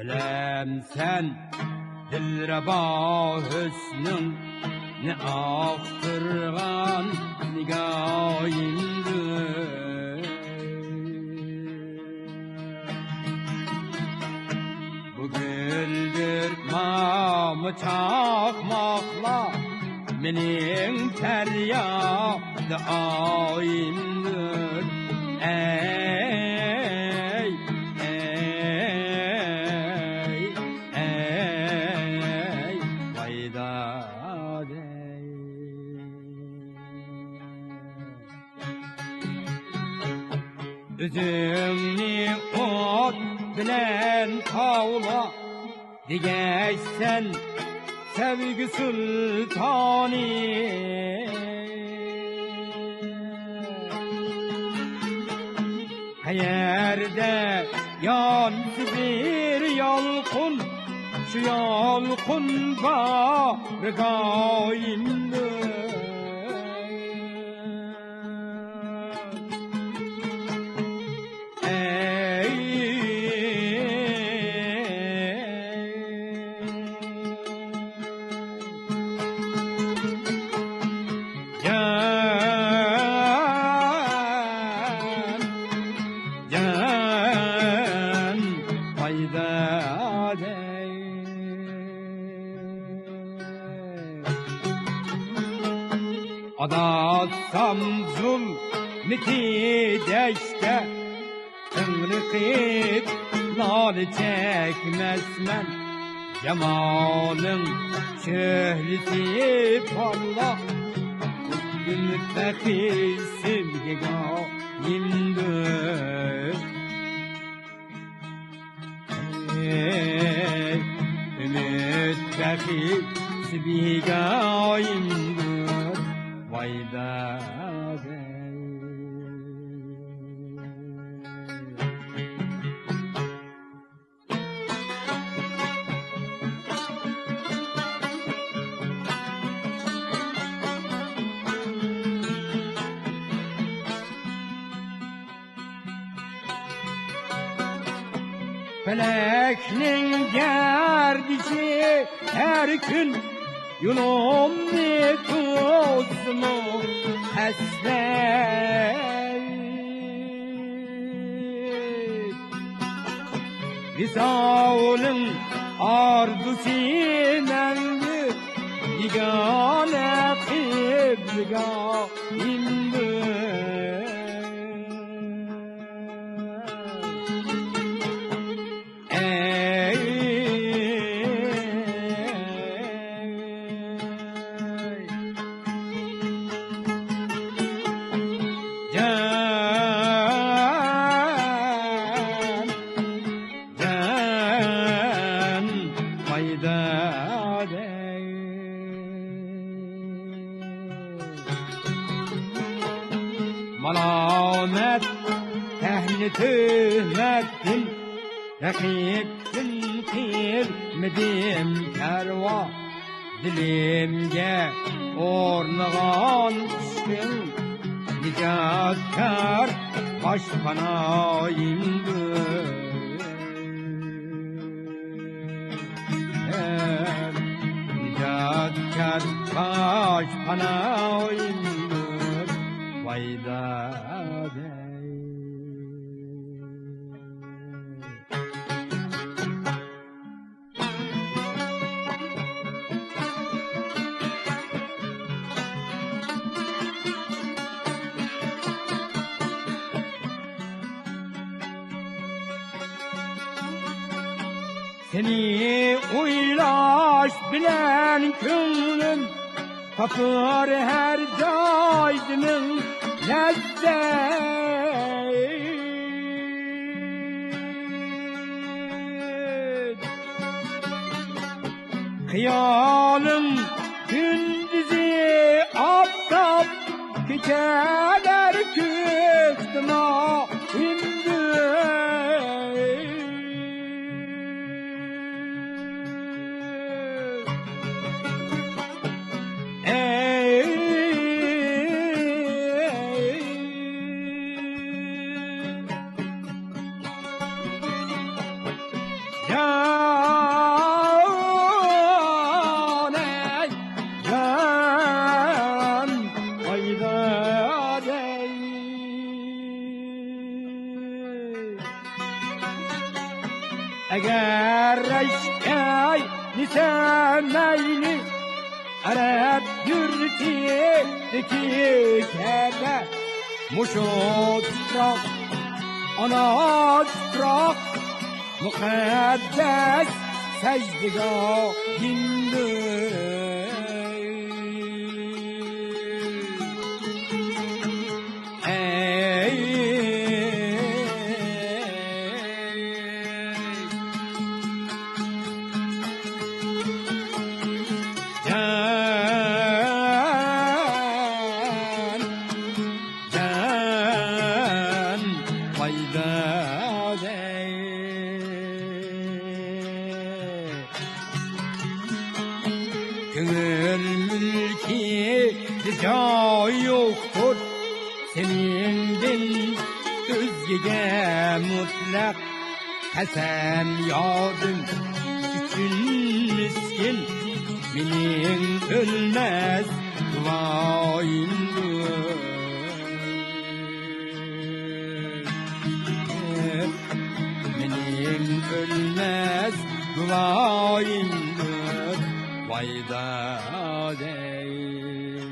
Bilemsen dilraba hüsnün ne aktırgan nigahimdir. Bu güldür mamı çakmakla menin feryadı ayimdir. Ey, ey, ey, vayda dey. Üzümni ot bilen kavla digeşsen sevgi sultani. Yerde yansız bir yalkın, şu yalkın bargayındır. Adatsam zulmeti deşte tımrıkıp lal çekmezmen. Cemalın şöhreti parlak müttaki simgegahimdir. Müttaki simgegahimdir. Vayda dey. Feleknin gerdişi her gün yolumni tuzmu esneyt. Visalın arzusinendi yegane kıblegahimdir. Malamet ehli tühmettin, rakibtin kirmedim kerva. Dilimge ornağan işkin, nicatkar başpanayimdir. Nicatkar başpanayimdir. Vayda dey. Seni uylaş bilen könlüm tapır her caydının lezzet. Hıyalım gündüzü aptap, geceler küstüma indir. Ya eğer eşkay nisemeyni Arap yürtideki kere muşu tutrak ana tutrak mukaddes secdegahindir Gönül mülki rica yoktur Seninden özgege mutlak Kasem yadım üçün miskin Menin ölmez duayımdır Menin ölmez duayımdır Vay da dey